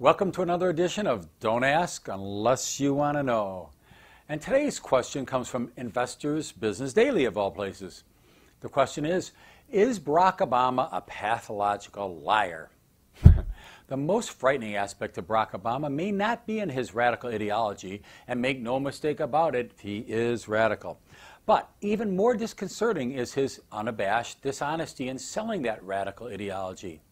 Welcome to another edition of Don't Ask Unless You Want to Know. And today's question comes from Investors Business Daily, of all places. The question is Barack Obama a pathological liar? The most frightening aspect of Barack Obama may not be in his radical ideology, and make no mistake about it, he is radical. But even more disconcerting is his unabashed dishonesty in selling that radical ideology.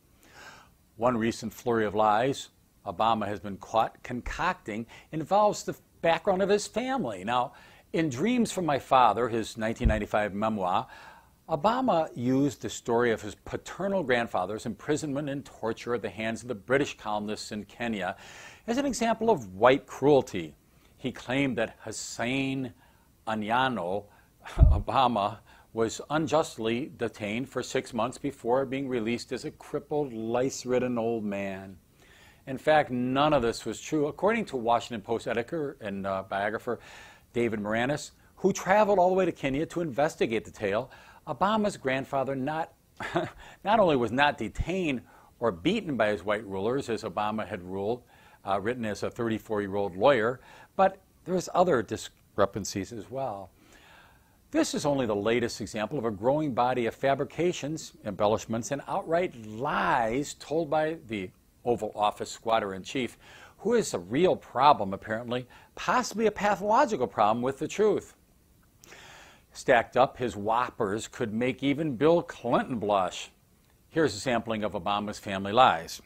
One recent flurry of lies Obama has been caught concocting involves the background of his family. Now, in Dreams from My Father, his 1995 memoir, Obama used the story of his paternal grandfather's imprisonment and torture at the hands of the British colonists in Kenya as an example of white cruelty. He claimed that Hussein Anyano, Obama, was unjustly detained for 6 months before being released as a crippled, lice-ridden old man. In fact, none of this was true. According to Washington Post editor and biographer David Moranis, who traveled all the way to Kenya to investigate the tale, Obama's grandfather not only was not detained or beaten by his white rulers, as Obama had ruled, written as a 34-year-old lawyer, but there's other discrepancies as well. This is only the latest example of a growing body of fabrications, embellishments, and outright lies told by the Oval Office squatter-in-chief, who is a real problem, apparently, possibly a pathological problem with the truth. Stacked up, his whoppers could make even Bill Clinton blush. Here's a sampling of Obama's family lies.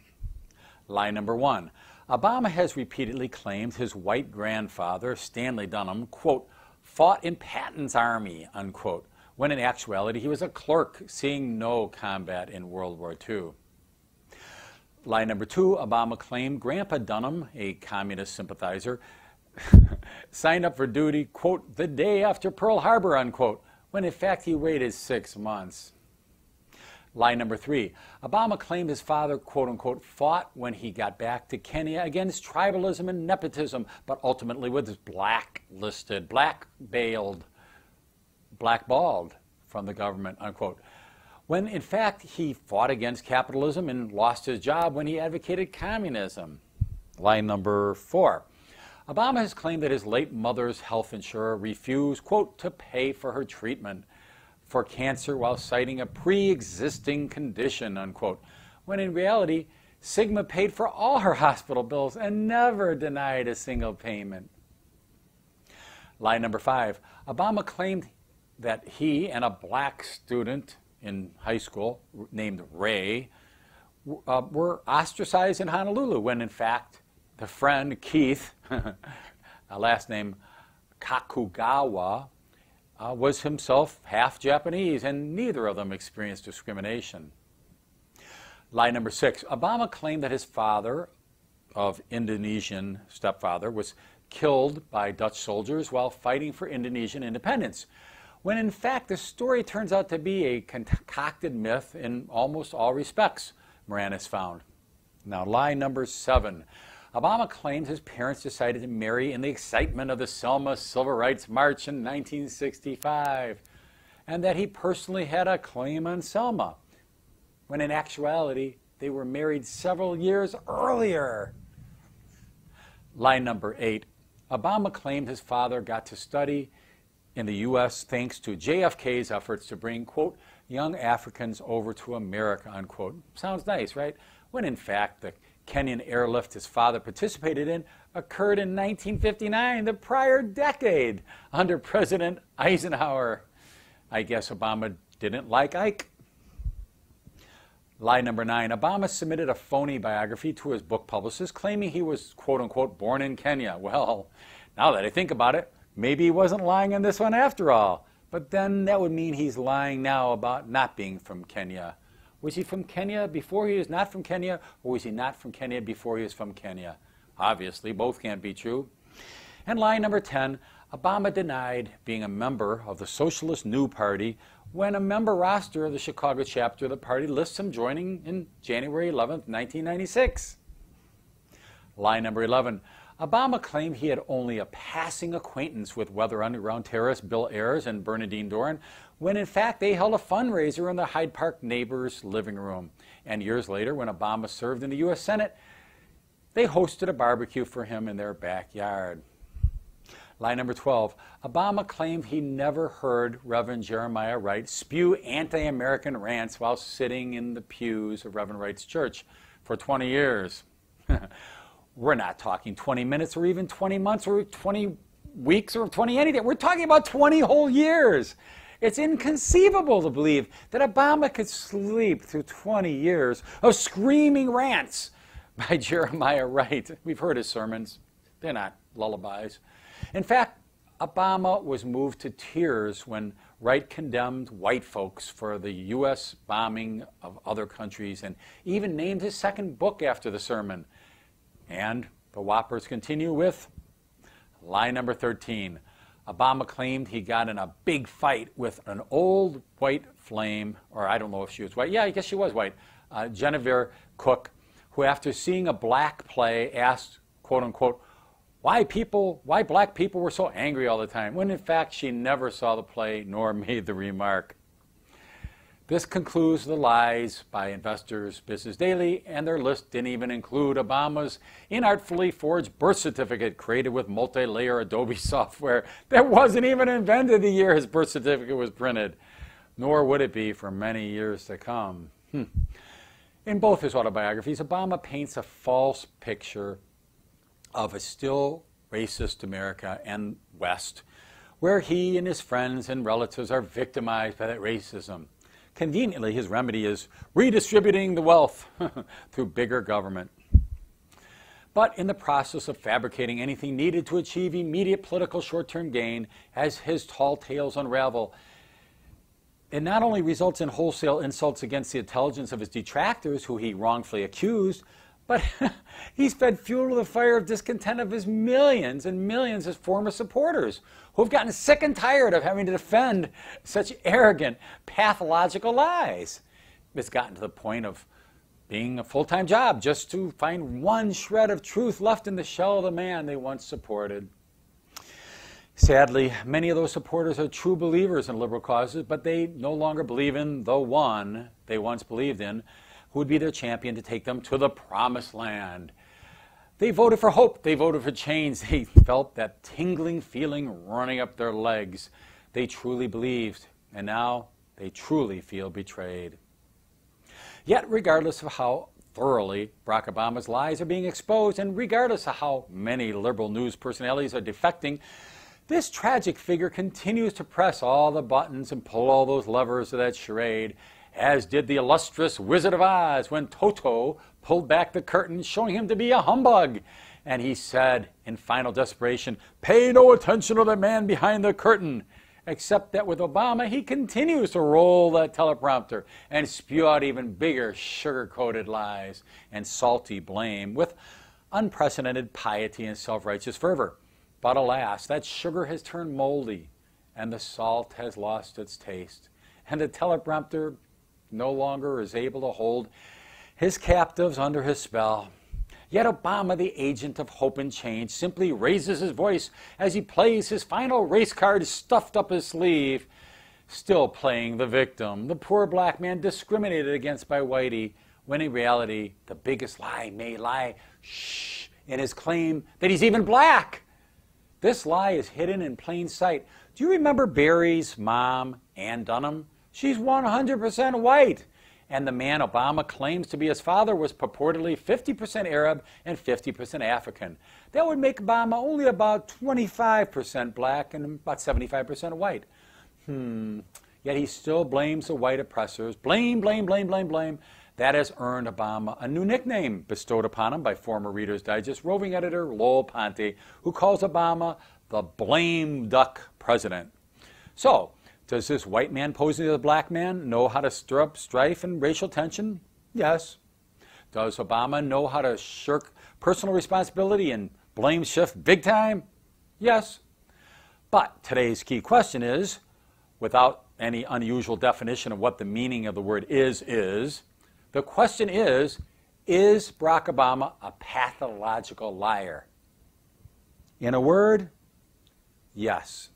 Lie number 1. Obama has repeatedly claimed his white grandfather, Stanley Dunham, quote, fought in Patton's army, unquote, when in actuality he was a clerk seeing no combat in World War II. Lie number 2, Obama claimed Grandpa Dunham, a communist sympathizer, signed up for duty, quote, the day after Pearl Harbor, unquote, when in fact he waited 6 months. Lie number 3, Obama claimed his father, quote unquote, fought when he got back to Kenya against tribalism and nepotism, but ultimately was blacklisted, blackballed from the government, unquote, when in fact he fought against capitalism and lost his job when he advocated communism. Lie number 4, Obama has claimed that his late mother's health insurer refused, quote, to pay for her treatment for cancer while citing a pre-existing condition, unquote, when in reality, Sigma paid for all her hospital bills and never denied a single payment. Lie number 5, Obama claimed that he and a black student in high school named Ray were ostracized in Honolulu, when in fact the friend, Keith, last name Kakugawa, was himself half Japanese, and neither of them experienced discrimination. Lie number 6, Obama claimed that his father, of Indonesian stepfather, was killed by Dutch soldiers while fighting for Indonesian independence, when in fact the story turns out to be a concocted myth in almost all respects, Moranis found. Now, lie number 7, Obama claimed his parents decided to marry in the excitement of the Selma Civil Rights March in 1965, and that he personally had a claim on Selma, when in actuality they were married several years earlier. Lie number 8, Obama claimed his father got to study in the U.S. thanks to JFK's efforts to bring, quote, young Africans over to America, unquote. Sounds nice, right? When in fact the Kenyan airlift his father participated in occurred in 1959, the prior decade, under President Eisenhower. I guess Obama didn't like Ike. Lie number 9, Obama submitted a phony biography to his book publicist claiming he was, quote unquote, born in Kenya. Well, now that I think about it, maybe he wasn't lying on this one after all. But then that would mean he's lying now about not being from Kenya. Was he from Kenya before he was not from Kenya, or was he not from Kenya before he was from Kenya? Obviously, both can't be true. And lie number 10, Obama denied being a member of the Socialist New Party when a member roster of the Chicago chapter of the party lists him joining in January 11, 1996. Lie number 11, Obama claimed he had only a passing acquaintance with Weather Underground terrorists Bill Ayers and Bernardine Dohrn, when in fact they held a fundraiser in the Hyde Park neighbor's living room. And years later, when Obama served in the U.S. Senate, They hosted a barbecue for him in their backyard. Lie number 12, Obama claimed he never heard Reverend Jeremiah Wright spew anti-American rants while sitting in the pews of Reverend Wright's church for 20 years. We're not talking 20 minutes or even 20 months or 20 weeks or 20 anything. We're talking about 20 whole years. It's inconceivable to believe that Obama could sleep through 20 years of screaming rants by Jeremiah Wright. We've heard his sermons. They're not lullabies. In fact, Obama was moved to tears when Wright condemned white folks for the U.S. bombing of other countries and even named his second book after the sermon. And the whoppers continue with lie number 13. Obama claimed he got in a big fight with an old white flame, or I don't know if she was white. Yeah, I guess she was white. Genevieve Cook, who after seeing a black play asked, quote unquote, why black people were so angry all the time, when in fact she never saw the play nor made the remark. This concludes the lies by Investors Business Daily, and their list didn't even include Obama's inartfully forged birth certificate created with multi-layer Adobe software that wasn't even invented the year his birth certificate was printed, nor would it be for many years to come. In both his autobiographies, Obama paints a false picture of a still racist America and West, where he and his friends and relatives are victimized by that racism. Conveniently, his remedy is redistributing the wealth through bigger government. But in the process of fabricating anything needed to achieve immediate political short-term gain, as his tall tales unravel, it not only results in wholesale insults against the intelligence of his detractors, who he wrongfully accused, but he's fed fuel to the fire of discontent of his millions and millions of former supporters who have gotten sick and tired of having to defend such arrogant, pathological lies. It's gotten to the point of being a full-time job just to find one shred of truth left in the shell of the man they once supported. Sadly, many of those supporters are true believers in liberal causes, but they no longer believe in the one they once believed in, who would be their champion to take them to the promised land. They voted for hope. They voted for change. They felt that tingling feeling running up their legs. They truly believed, and now they truly feel betrayed. Yet, regardless of how thoroughly Barack Obama's lies are being exposed, and regardless of how many liberal news personalities are defecting, this tragic figure continues to press all the buttons and pull all those levers of that charade, as did the illustrious Wizard of Oz when Toto pulled back the curtain, showing him to be a humbug. And he said, in final desperation, "Pay no attention to the man behind the curtain." Except that with Obama, he continues to roll that teleprompter and spew out even bigger sugar-coated lies and salty blame with unprecedented piety and self-righteous fervor. But alas, that sugar has turned moldy, and the salt has lost its taste, and the teleprompter no longer is able to hold his captives under his spell. Yet Obama, the agent of hope and change, simply raises his voice as he plays his final race card stuffed up his sleeve, still playing the victim, the poor black man discriminated against by whitey, when in reality the biggest lie may lie in his claim that he's even black. This lie is hidden in plain sight. Do you remember Barry's mom, Ann Dunham? She's 100% white. And the man Obama claims to be his father was purportedly 50% Arab and 50% African. That would make Obama only about 25% black and about 75% white. Yet he still blames the white oppressors. Blame, blame, blame, blame, blame. That has earned Obama a new nickname bestowed upon him by former Reader's Digest roving editor Lowell Ponte, who calls Obama the blame duck president. So, does this white man posing as a black man know how to stir up strife and racial tension? Yes. Does Obama know how to shirk personal responsibility and blame shift big time? Yes. But today's key question is, without any unusual definition of what the meaning of the word is, the question is Barack Obama a pathological liar? In a word, yes.